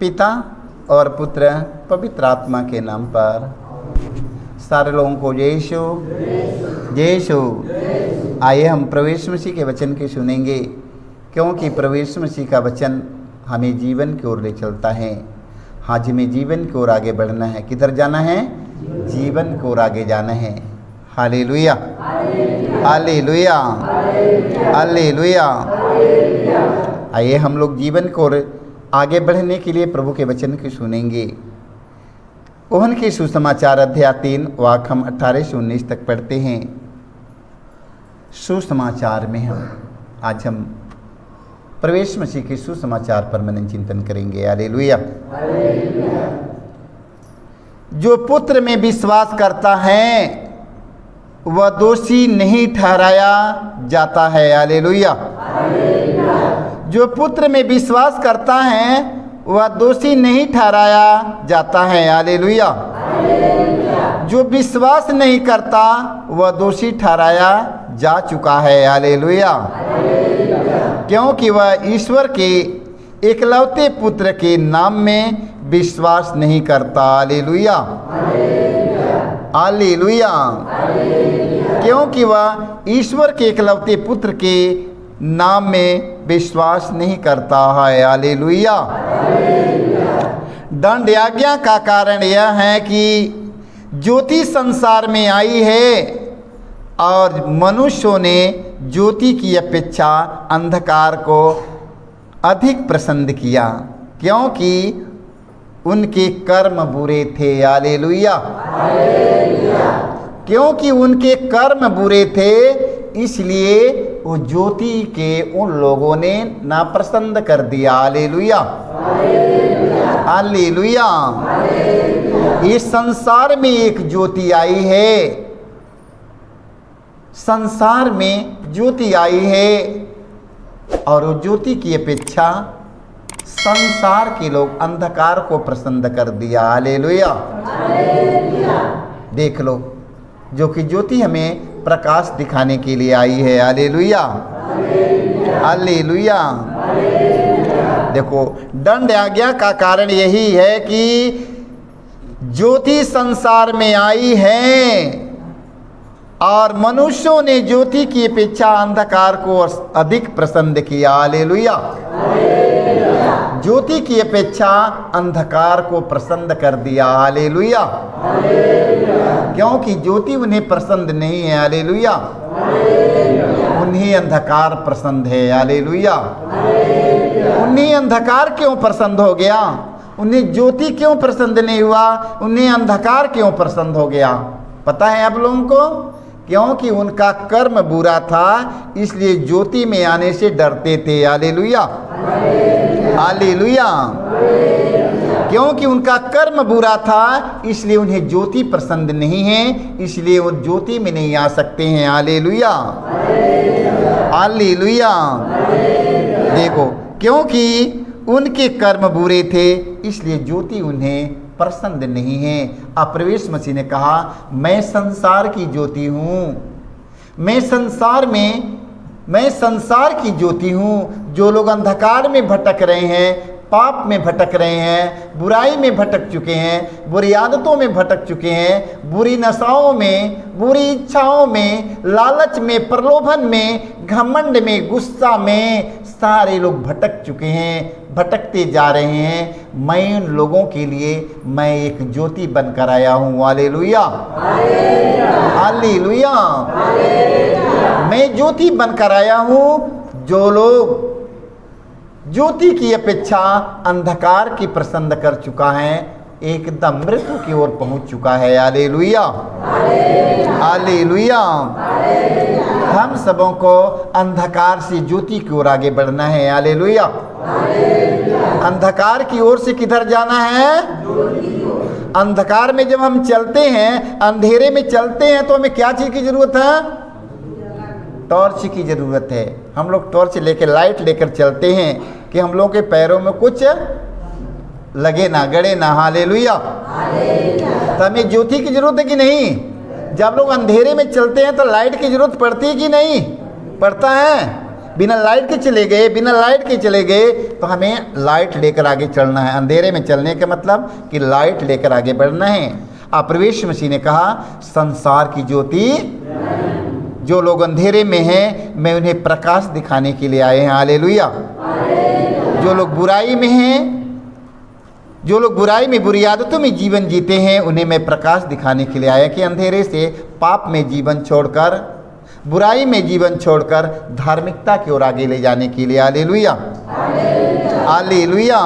पिता और पुत्र पवित्र आत्मा के नाम पर। सारे लोगों को जय यीशु जय यीशु। आइए हम प्रभु यीशु मसीह के वचन के सुनेंगे, क्योंकि प्रभु यीशु मसीह का वचन हमें जीवन की ओर ले चलता है। हाँ, हमें जीवन की ओर आगे बढ़ना है। किधर जाना है? जीवन की ओर आगे जाना है। Hallelujah hallelujah hallelujah. आइए हम लोग जीवन की ओर आगे बढ़ने के लिए प्रभु के वचन को सुनेंगे। यूहन्ना के सुसमाचार अध्याय 3 वाक्य हम 18 से 19 तक पढ़ते हैं। सुसमाचार में आज हम प्रभु यीशु मसीह के सुसमाचार पर मनन चिंतन करेंगे। हालेलुया। जो पुत्र में विश्वास करता है वह दोषी नहीं ठहराया जाता है। हालेलुया। जो पुत्र में विश्वास करता है वह दोषी नहीं ठहराया जाता है। हालेलुया। जो विश्वास नहीं करता वह दोषी ठहराया जा चुका है। हालेलुया। क्योंकि वह ईश्वर के एकलौते पुत्र के नाम में विश्वास नहीं करता। Hallelujah hallelujah. क्योंकि वह ईश्वर के एकलौते पुत्र के नाम में विश्वास नहीं करता है। हालेलुया। दंड आज्ञा का कारण यह है कि ज्योति संसार में आई है और मनुष्यों ने ज्योति की अपेक्षा अंधकार को अधिक पसंद किया, क्योंकि उनके कर्म बुरे थे। हालेलुया। क्योंकि उनके कर्म बुरे थे, इसलिए वो ज्योति के उन लोगों ने नापसंद कर दिया। Hallelujah hallelujah. इस संसार में एक ज्योति आई है, संसार में ज्योति आई है, और वो ज्योति की अपेक्षा संसार के लोग अंधकार को पसंद कर दिया। हालेलुया। देख लो, जो कि ज्योति हमें प्रकाश दिखाने के लिए आई है। Hallelujah hallelujah. देखो, दंड आज्ञा का कारण यही है कि ज्योति संसार में आई है और मनुष्यों ने ज्योति की अपेक्षा अंधकार को अधिक पसंद किया। हालेलुया। ज्योति की अपेक्षा अंधकार को पसंद कर दिया। हालेलुया। क्योंकि ज्योति उन्हें पसंद नहीं है। हालेलुया। उन्हें अंधकार पसंद है। हालेलुया। उन्हें अंधकार क्यों पसंद हो गया? उन्हें ज्योति क्यों पसंद नहीं हुआ? उन्हें अंधकार क्यों पसंद हो गया? पता है आप लोगों को? क्योंकि उनका कर्म बुरा था, इसलिए ज्योति में आने से डरते थे। Hallelujah hallelujah. क्योंकि उनका कर्म बुरा था, इसलिए उन्हें ज्योति पसंद नहीं है, इसलिए वो ज्योति में नहीं आ सकते हैं। Hallelujah hallelujah. देखो, क्योंकि उनके कर्म बुरे थे, इसलिए ज्योति उन्हें पसंद नहीं है। अब प्रभु यीशु मसीह ने कहा, मैं संसार की ज्योति हूँ, मैं संसार की ज्योति हूँ। जो लोग अंधकार में भटक रहे हैं, पाप में भटक रहे हैं, बुराई में भटक चुके हैं, बुरी आदतों में भटक चुके हैं, बुरी नशाओं में, बुरी इच्छाओं में, लालच में, प्रलोभन में, घमंड में, गुस्सा में, सारे लोग भटक चुके हैं, भटकते जा रहे हैं। मैं उन लोगों के लिए मैं एक ज्योति बनकर आया हूँ। Hallelujah hallelujah. मैं ज्योति बनकर आया हूँ। जो लोग ज्योति की अपेक्षा अंधकार की पसंद कर चुका है, एकदम मृत्यु की ओर पहुंच चुका है। Hallelujah hallelujah. हम सबों को अंधकार से ज्योति की ओर आगे बढ़ना है। हालेलुया। अंधकार की ओर से किधर जाना है? अंधकार में जब हम चलते हैं, अंधेरे में चलते हैं, तो हमें क्या चीज की जरूरत है? टॉर्च की जरूरत है। हम लोग टॉर्च लेकर, लाइट लेकर चलते हैं कि हम लोगों के पैरों में कुछ लगे ना, गड़े ना। हालेलुया। तो हमें ज्योति की जरूरत है कि नहीं? जब लोग अंधेरे में चलते हैं तो लाइट की जरूरत पड़ती है कि नहीं? पड़ता है। बिना लाइट के चले गए, बिना लाइट के चले गए, तो हमें लाइट लेकर आगे चलना है। अंधेरे में चलने का मतलब कि लाइट लेकर आगे बढ़ना है। आप प्रभु यीशु मसीह ने कहा, संसार की ज्योति, जो लोग अंधेरे में हैं मैं उन्हें प्रकाश दिखाने के लिए आए हैं। हालेलुया। जो लोग बुराई में हैं, जो लोग बुराई में, बुरी आदतों में जीवन जीते हैं, उन्हें मैं प्रकाश दिखाने के लिए आया कि अंधेरे से, पाप में जीवन छोड़कर, बुराई में जीवन छोड़कर धार्मिकता की ओर आगे ले जाने के लिए। Hallelujah, hallelujah.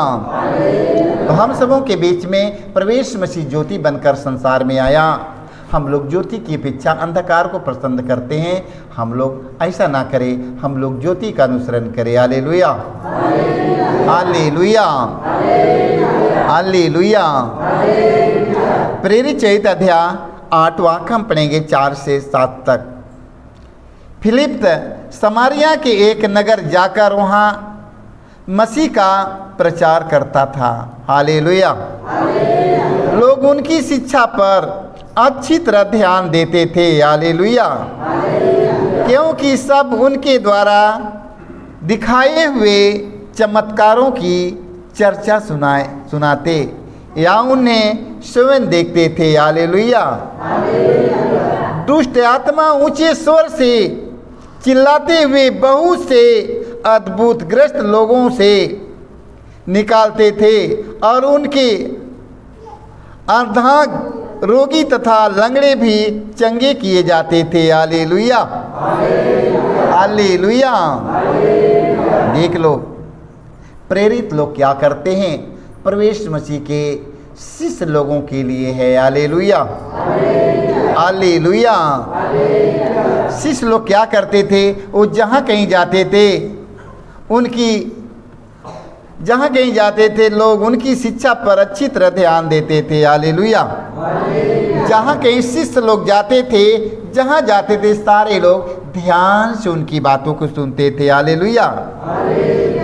तो हम सबों के बीच में प्रभु यीशु मसीह ज्योति बनकर संसार में आया। हम लोग ज्योति की अपेक्षा अंधकार को पसंद करते हैं। हम लोग ऐसा ना करें, हम लोग ज्योति का अनुसरण करें। Hallelujah, hallelujah, hallelujah. प्रेरित चरित अध्याय 8 वाक्य हम पढ़ेंगे 4 से 7 तक। फिलिप समारिया के एक नगर जाकर वहाँ मसीह का प्रचार करता था। हालेलुया। लोग उनकी शिक्षा पर अच्छी तरह ध्यान देते थे। हालेलुया। क्योंकि सब उनके द्वारा दिखाए हुए चमत्कारों की चर्चा सुनाते या उन्हें स्वयं देखते थे। हालेलुया। दुष्ट आत्मा ऊंचे स्वर से चिल्लाते हुए बहुत से अद्भुत ग्रस्त लोगों से निकालते थे और उनके अर्धांग रोगी तथा लंगड़े भी चंगे किए जाते थे। Hallelujah, hallelujah. देख लो, प्रेरित लोग क्या करते हैं, प्रभु यीशु मसीह के शिष्य लोगों के लिए है। Hallelujah, hallelujah. शिष्य लोग क्या करते थे, वो जहाँ कहीं जाते थे, जहाँ कहीं जाते थे लोग उनकी शिक्षा पर अच्छी तरह ध्यान देते थे। हालेलुया। जहाँ कहीं शिष्य लोग जाते थे, जहाँ जाते थे सारे लोग ध्यान से उनकी बातों को सुनते थे। हालेलुया।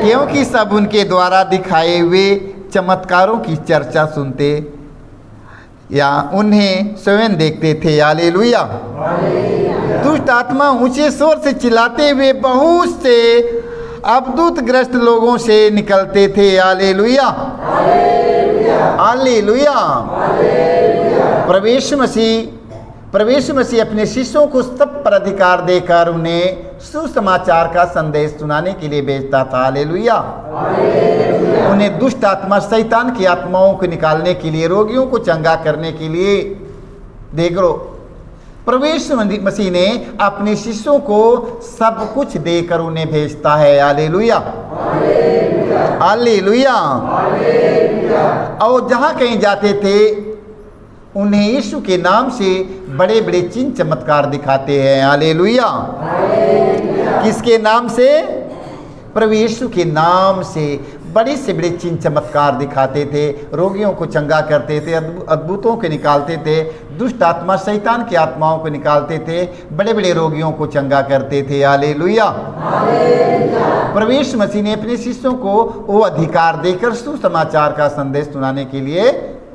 क्योंकि सब उनके द्वारा दिखाए हुए चमत्कारों की चर्चा सुनते या उन्हें स्वयं देखते थे। हालेलुया। दुष्ट आत्मा ऊंचे स्वर से चिल्लाते हुए बहुत से अद्भुत ग्रस्त लोगों से निकलते थे। Hallelujah, hallelujah. प्रभु यीशु मसीह अपने शिष्यों को सब पर अधिकार देकर उन्हें सुसमाचार का संदेश सुनाने के लिए भेजता था। हालेलुया। उन्हें दुष्ट आत्मा, शैतान की आत्माओं को निकालने के लिए, रोगियों को चंगा करने के लिए। देख लो, प्रभु यीशु मसीह ने अपने शिष्यों को सब कुछ देकर उन्हें भेजता है। Hallelujah, hallelujah. और जहाँ कहीं जाते थे उन्हें यीशु के नाम से बड़े बड़े चिन्ह चमत्कार दिखाते हैं। हालेलुया। किसके नाम से? प्रभु यीशु के नाम से बड़े से बड़े चिन्ह चमत्कार दिखाते थे, रोगियों को चंगा करते थे, अद्भुतों को निकालते थे, दुष्ट आत्मा, शैतान की आत्माओं को निकालते थे, बड़े बड़े रोगियों को चंगा करते थे। हालेलुया। प्रभु यीशु मसीह ने अपने शिष्यों को वो अधिकार देकर सुसमाचार का संदेश सुनाने के लिए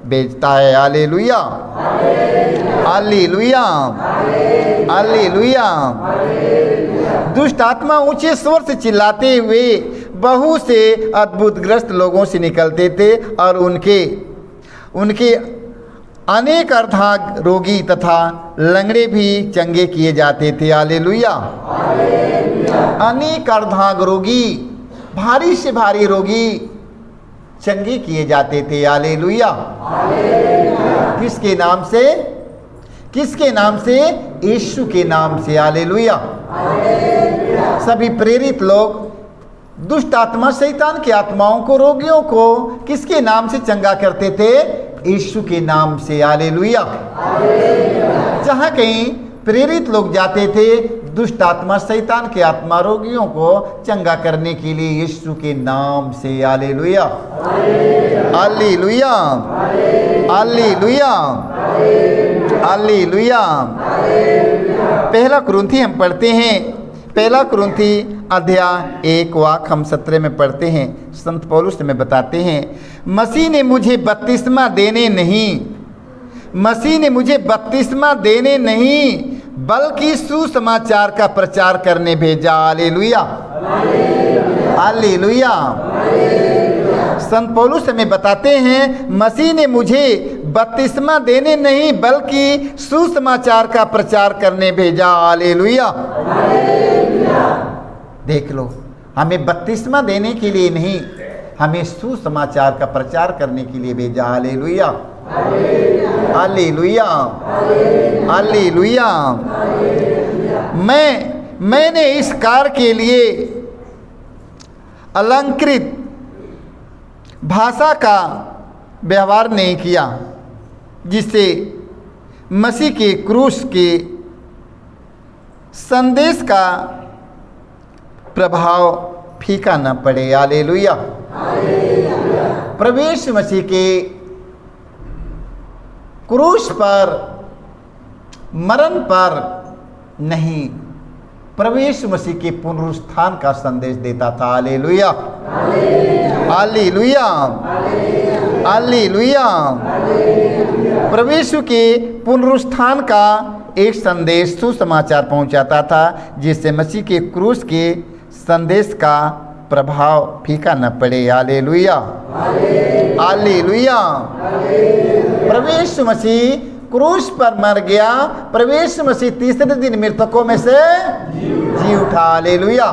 भेजता है। Hallelujah, hallelujah, hallelujah. दुष्ट आत्मा ऊंचे स्वर से चिल्लाते हुए बहुत से अद्भुत ग्रस्त लोगों से निकलते थे और उनके अनेक अर्धांग रोगी तथा लंगड़े भी चंगे किए जाते थे। हालेलुया। अनेक अर्धांग रोगी, भारी से भारी रोगी चंगे किए जाते थे। हालेलुया। किसके नाम से? किसके नाम से? यीशु के नाम से। हालेलुया। सभी प्रेरित लोग दुष्ट आत्मा, शैतान की आत्माओं को, रोगियों को किसके नाम से चंगा करते थे? यीशु के नाम से। हालेलुया। जहाँ कहीं प्रेरित लोग जाते थे, दुष्ट आत्मा, शैतान की आत्मा, रोगियों को चंगा करने के लिए यीशु के नाम से। Hallelujah, hallelujah, hallelujah, hallelujah. पहला कुरिन्थी हम पढ़ते हैं, पहला कुरिन्थी अध्याय 1 वाक्य हम 17 में पढ़ते हैं। संत पौलुस में बताते हैं, मसीह ने मुझे बपतिस्मा देने नहीं बल्कि सुसमाचार का प्रचार करने भेजा। Hallelujah, hallelujah. संत पौलुस हमें बताते हैं, मसीह ने मुझे बपतिस्मा देने नहीं बल्कि सुसमाचार का प्रचार करने भेजा। हालेलुया। देख लो, हमें बपतिस्मा देने के लिए नहीं, हमें सुसमाचार का प्रचार करने के लिए भेजा। Hallelujah, hallelujah, hallelujah. मैंने इस कार्य के लिए अलंकृत भाषा का व्यवहार नहीं किया जिससे मसीह के क्रूस के संदेश का प्रभाव फीका न पड़े। हालेलुया। प्रभु यीशु मसीह के क्रूस पर, मरण पर नहीं, प्रभु यीशु मसीह के पुनरुत्थान का संदेश देता था। Hallelujah, hallelujah, hallelujah. प्रभु यीशु के पुनरुत्थान का एक संदेश, सुसमाचार पहुंचाता था जिससे मसीह के क्रूस के संदेश का प्रभाव फीका न पड़े। Hallelujah, hallelujah. प्रभु यीशु मसीह क्रूस पर मर गया, प्रभु यीशु मसीह तीसरे दिन मृतकों में से जी उठा। हालेलुया।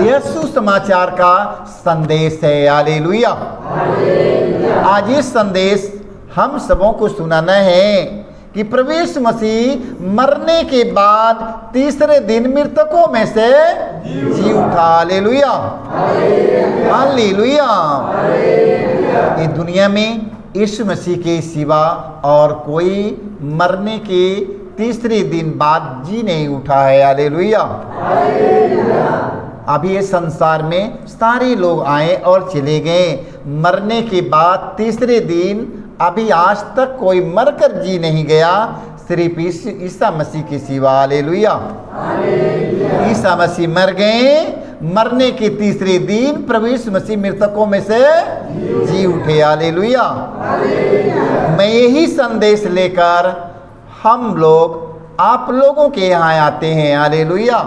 यह सुसमाचार का संदेश है। हालेलुया। आज ये संदेश हम सबों को सुनाना है कि प्रभु यीशु मसीह मरने के बाद तीसरे दिन मृतकों में से जी उठा। Hallelujah, hallelujah. ये दुनिया में यीशु मसीह के सिवा और कोई मरने के तीसरे दिन बाद जी नहीं उठा है। हालेलुया। अभी ये संसार में सारे लोग आए और चले गए, मरने के बाद तीसरे दिन अभी आज तक कोई मरकर जी नहीं गया, सिर्फ ईसा मसीह के सिवा। हालेलुया। ईसा मसीह मर गए, मरने के तीसरे दिन प्रभु यीशु मसीह मृतकों में से जी उठे। हालेलुया। मैं यही संदेश लेकर हम लोग आप लोगों के यहाँ आते हैं। हालेलुया।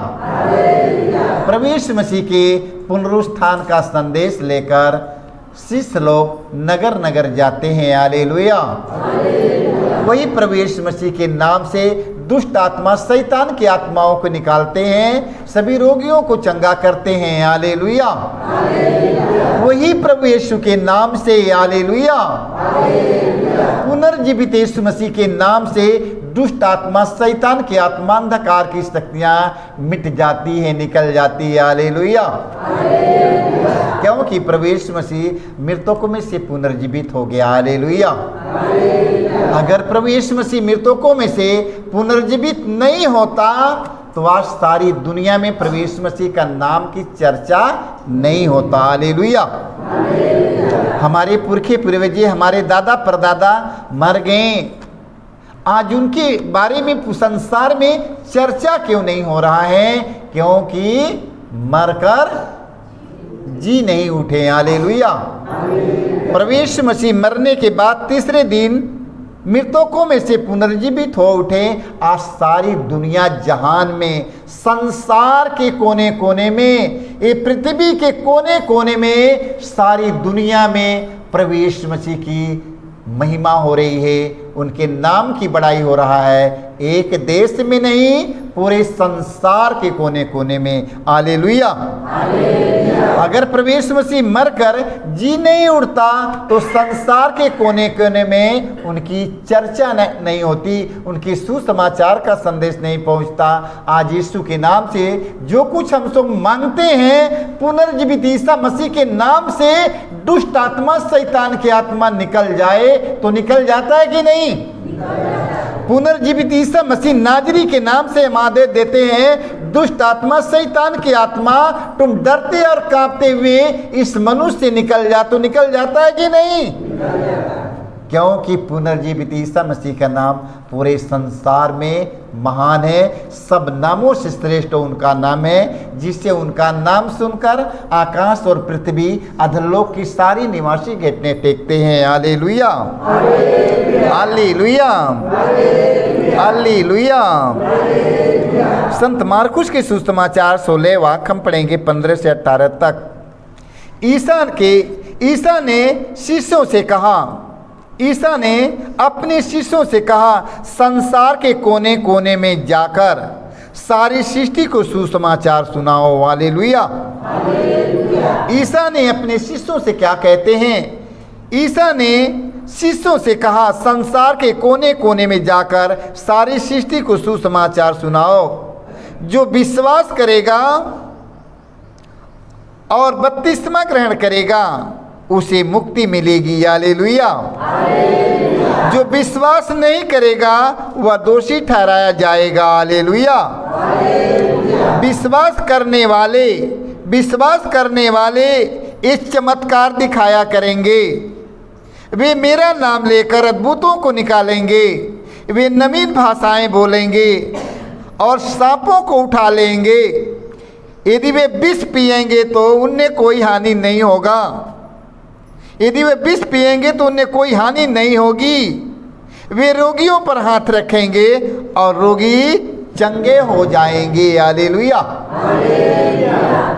प्रभु यीशु मसीह के पुनरुत्थान का संदेश लेकर शिष्य लोग नगर नगर जाते हैं। हालेलुया। वही प्रभु यीशु मसीह के नाम से दुष्ट आत्मा, शैतान की आत्माओं को निकालते हैं, सभी रोगियों को चंगा करते हैं। हालेलुया। वही प्रभु यीशु के नाम से, हालेलुया, पुनर्जीवित यीशु मसीह के नाम से दुष्ट आत्मा, शैतान की आत्मा, अंधकार की शक्तियां मिट जाती है, निकल जाती है। हालेलुया। क्योंकि प्रभु यीशु मसीह मृतकों में से पुनर्जीवित हो गया। हालेलुया। अगर प्रभु यीशु मसीह मृतकों में से पुनर्जीवित नहीं होता तो आज सारी दुनिया में प्रभु यीशु मसीह का नाम की चर्चा नहीं होता। हालेलुया। हमारे पुरखे पूर्वज, हमारे दादा परदादा मर गए, आज उनके बारे में संसार में चर्चा क्यों नहीं हो रहा है? क्योंकि मरकर जी नहीं उठे। हालेलुया। प्रभु यीशु मसीह मरने के बाद तीसरे दिन मृतकों में से पुनर्जीवित हो उठे। आज सारी दुनिया जहान में, संसार के कोने कोने में, ये पृथ्वी के कोने कोने में, सारी दुनिया में प्रभु यीशु मसीह की महिमा हो रही है, उनके नाम की बड़ाई हो रहा है। एक देश में नहीं, पूरे संसार के कोने कोने में। हालेलुया। अगर प्रभु यीशु मसीह मरकर जी नहीं उठता तो संसार के कोने कोने में उनकी चर्चा नहीं होती, उनकी सुसमाचार का संदेश नहीं पहुंचता। आज यीशु के नाम से जो कुछ हम सब मांगते हैं, पुनर्जीवित ईसा मसीह के नाम से दुष्ट आत्मा, शैतान की आत्मा निकल जाए तो निकल जाता है कि नहीं? पुनर्जीवित ईसा मसीह नाजरी के नाम से हम आदेश देते हैं, दुष्ट आत्मा, शैतान की आत्मा, तुम डरते और कांपते हुए इस मनुष्य से निकल जा, तो निकल जाता है कि नहीं? क्योंकि पुनर्जीवित ईसा मसीह का नाम पूरे संसार में महान है, सब नामों से श्रेष्ठ उनका नाम है, जिससे उनका नाम सुनकर आकाश और पृथ्वी, अधोलोक की सारी निवासी घुटने टेकते हैं। Hallelujah, hallelujah, hallelujah. संत मार्कुस के सुसमाचार 16 वाक्य हम पढ़ेंगे 15 से 18 तक। ईसा ने शिष्यों से कहा, ईसा ने अपने शिष्यों से कहा, संसार के कोने कोने में जाकर सारी सृष्टि को सुसमाचार सुनाओ। हालेलुया। ईसा ने अपने शिष्यों से क्या कहते हैं? ईसा ने शिष्यों से कहा, संसार के कोने कोने में जाकर सारी सृष्टि को सुसमाचार सुनाओ। जो विश्वास करेगा और बपतिस्मा ग्रहण करेगा उसे मुक्ति मिलेगी। हालेलुया। जो विश्वास नहीं करेगा वह दोषी ठहराया जाएगा। हालेलुया। विश्वास करने वाले इस चमत्कार दिखाया करेंगे। वे मेरा नाम लेकर अद्भुतों को निकालेंगे, वे नवीन भाषाएं बोलेंगे और सांपों को उठा लेंगे। यदि वे विष पिएंगे तो उन्हें कोई हानि नहीं होगा। यदि वे विष पिएंगे तो उन्हें कोई हानि नहीं होगी। वे रोगियों पर हाथ रखेंगे और रोगी चंगे हो जाएंगे। हालेलुया।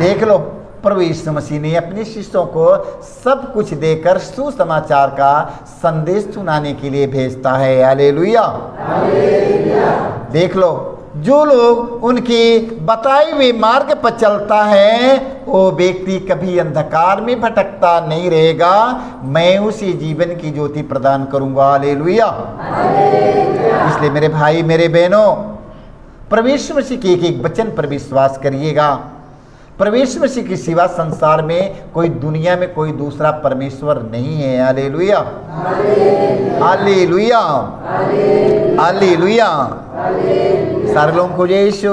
देख लो, प्रभु यीशु मसीह ने अपने शिष्यों को सब कुछ देकर सुसमाचार का संदेश सुनाने के लिए भेजता है। हालेलुया। देख लो, जो लोग उनके बताए हुए मार्ग पर चलता है वो व्यक्ति कभी अंधकार में भटकता नहीं रहेगा। मैं उसे जीवन की ज्योति प्रदान करूंगा। हालेलुया। इसलिए मेरे भाई, मेरे बहनों, प्रभु यीशु मसीह के एक एक वचन पर विश्वास करिएगा। प्रभु यीशु मसीह के सिवा संसार में कोई, दुनिया में कोई दूसरा परमेश्वर नहीं है। हालेलुया। हालेलुया। हालेलुया। सारे लोगों को जय यीशु।